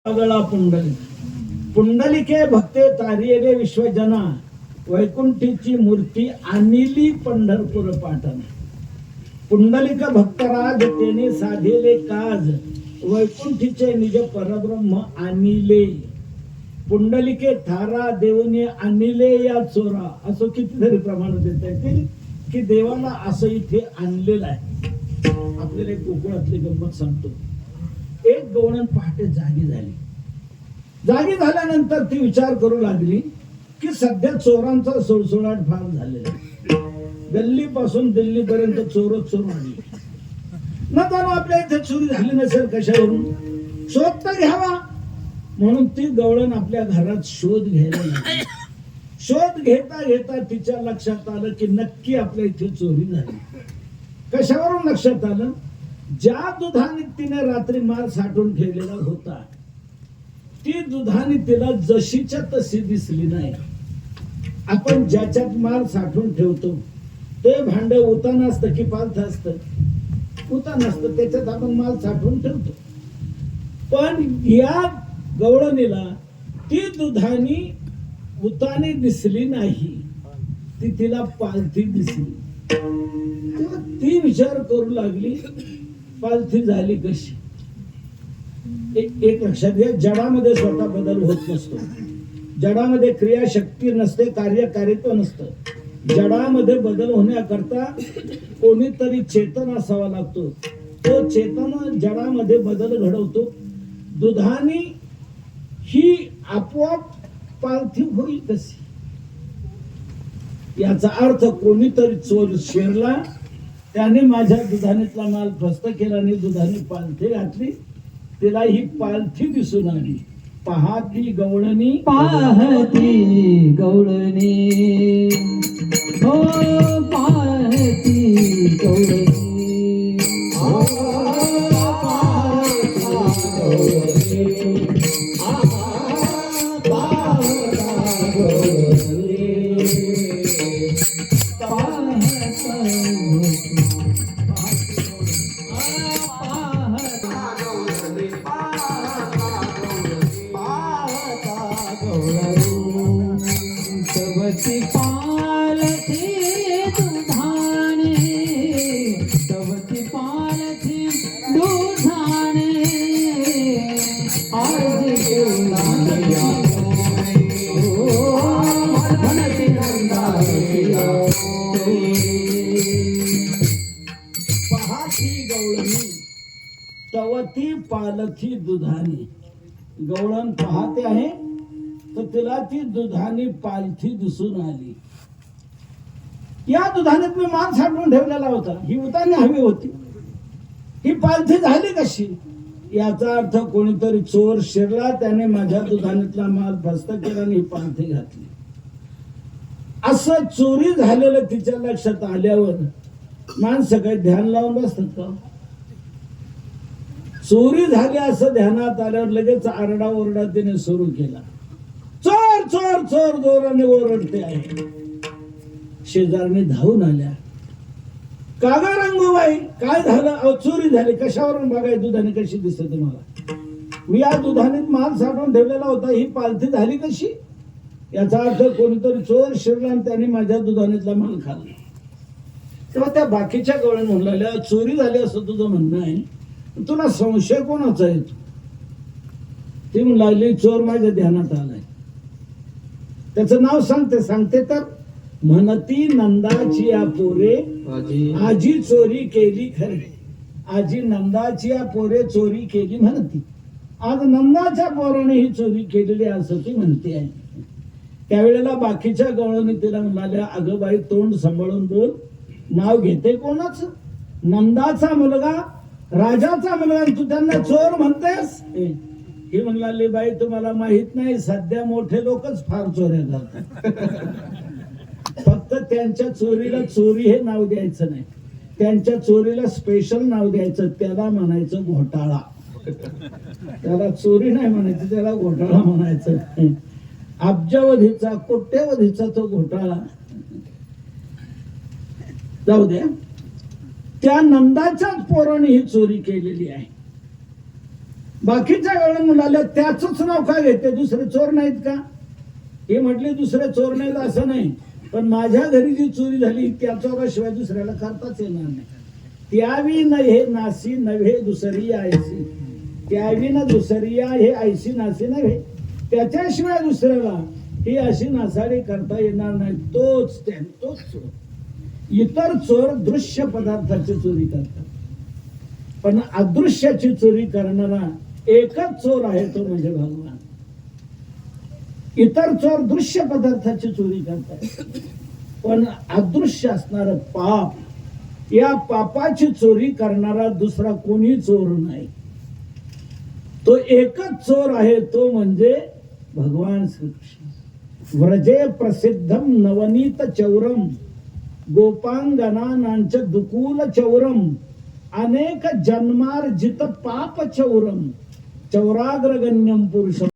अगळा पुंडलिक पुंडलिके भक्ते तारिये विश्वजना वैकुंठीची मूर्ती आणिली पंढरपूर पाटण. पुंडलिक भक्तराज तेने साधेले काज वैकुंठीचे निज परब्रह्म आणिले. पुंडलिके थारा देवने आणिले या चोरा. असं कितीतरी प्रमाण देता येतील की देवाला असं इथे आणलेलं आहे. आपल्याला एक कोकणातली गंमत सांगतो. एक गवळण पहाटे जागी झाली. जागी झाल्यानंतर ती विचार करू लागली की सध्या चोरांचा सुळसुळाट फार झालेला. गल्ली पासून दिल्ली पर्यंत चोरच चोर आली. न जाणू आपल्या इथे चोरी झाली नसेल कशावरून, शोध तर घ्यावा म्हणून ती गवळण आपल्या घरात शोध घ्यायला लागली. शोध घेता घेता तिच्या लक्षात आलं की नक्की आपल्या इथे चोरी झाली. कशावरून लक्षात आलं? ज्या दुधाने तिने रात्री माल साठवून ठेवलेला होता ती दुधाने तिला जशीच्या तशी दिसली नाही. आपण ज्याच्यात माल साठवून ठेवतो ते भांड उतान असतं की पालथं असतं? उतान असतं, त्याच्यात आपण माल साठवून ठेवतो. पण या गवळणीला ती दुधानी उताने दिसली नाही, ती तिला पालथी दिसली. तेव्हा ती विचार करू लागली पालथी झाली कशी. एक लक्षात घ्या, जडामध्ये स्वतः बदल होत नसतो. जडामध्ये क्रियाशक्ती नसते, कार्यकारित्व नसतं. जडामध्ये बदल होण्याकरता कोणीतरी चेतन असावा लागतो. तो चेतन जडामध्ये बदल घडवतो. दुधाने ही आपोआप पालथी होईल कशी? याचा अर्थ कोणीतरी चोर शिरला, त्याने माझ्या दुधानेतला माल फस्त केला आणि दुधाने पालथी घातली. तिला ही पालथी दिसून आली. पाहती गवळणी, पाहती गवळणी, हो पाहती गवळणी, हो पाहती गवळणी, तवती पालथी दुधाने, तवती पालथी दुधाने, आज केला धनती नंदारिया. पाहती गवळणी तवती पालथी दुधाने. गवळण पाहते आहे तर तिला ती दुधाने पालथी दिसून आली. या दुधानेत मी माल साठवून ठेवलेला होता, ही उताने हवी होती, ही पालथी झाली कशी? याचा अर्थ कोणीतरी चोर शिरला, त्याने माझ्या दुधानेतला माल फस्त केला आणि ही पालथी घातली. असं चोरी झालेलं तिच्या लक्षात आल्यावर माणसं काही ध्यान लावून बसतात का? चोरी झाली असं ध्यानात आल्यावर लगेच आरडा ओरडा तिने सुरू केला. चोर चोर चोर जोराने ओरडते आहे. शेजारने धावून आल्या. का ग रंगूबाई, काय झालं? अहो चोरी झाली. कशावरून? बघाय दुधाने कशी दिसते तुम्हाला? मी या दुधाने माल साठवून ठेवलेला होता, ही पालथी झाली कशी? याचा अर्थ कोणीतरी चोर शिरला आणि त्याने माझ्या दुधानेतला माल खाल्ला. तेव्हा त्या बाकीच्या गवळण म्हणलेल्या चोरी झाली असं तुझं म्हणणं आहे, तुला संशय कोणाचा येतो? ती म्हणू लागली चोर माझ्या ध्यानात आलाय. त्याचं नाव सांगते तर म्हणती नंदाची या पोरे आजी चोरी केली खरे. आजी नंदाची या पोरे चोरी केली म्हणती. आज नंदाच्या पोराने ही चोरी केलेली असं ती म्हणते आहे. त्यावेळेला बाकीच्या गवळणी तिला म्हणाल्या, अगं बाई तोंड सांभाळून बोल, नाव घेते कोणाच? नंदाचा मुलगा, राजाचा मुलगा, तू त्यांना चोर म्हणतेस? ही म्हणलाली, बाई तुम्हाला माहित नाही, सध्या मोठे लोकच फार चोऱ्या करतात. फक्त त्यांच्या चोरीला चोरी हे नाव द्यायचं नाही, त्यांच्या चोरीला स्पेशल नाव द्यायचं, त्याला म्हणायचं घोटाळा. त्याला चोरी नाही म्हणायचं, त्याला घोटाळा म्हणायचं. अब्जावधीचा कोट्यवधीचा तो घोटाळा. जाऊ द्या, त्या नंदाच्याच पोराने ही चोरी केलेली आहे. बाकीच्या वेळेला म्हणाले त्याच नाव का घेते, दुसरे चोर नाहीत का? हे म्हटले दुसरे चोर नाहीत असं नाही, पण माझ्या घरी जी चोरी झाली त्या चोराशिवाय दुसऱ्याला करताच येणार नाही. त्यावी न हे नासी नव्हे दुसरी आयसी, त्यावी न दुसरी हे आयसी नासी नव्हे, त्याच्याशिवाय दुसऱ्याला ही अशी नासाडी करता येणार नाही. तोच चोर. इतर चोर दृश्य पदार्थाची चोरी करतात, पण अदृश्याची चोरी करणारा एकच चोर आहे, तो म्हणजे भगवान. इतर चोर दृश्य पदार्थाची चोरी करतात, पण अदृश्य असणारं पाप, या पापाची चोरी करणारा दुसरा कोणी चोर नाही. तो एकच चोर आहे, तो म्हणजे भगवान श्रीकृष्ण. व्रजे प्रसिद्धम नवनीत चौरम गोपांगनांच दुकूल चौरम अनेक जन्मार्जित पाप चौरम चौराग्रगण्यम पुरुषम.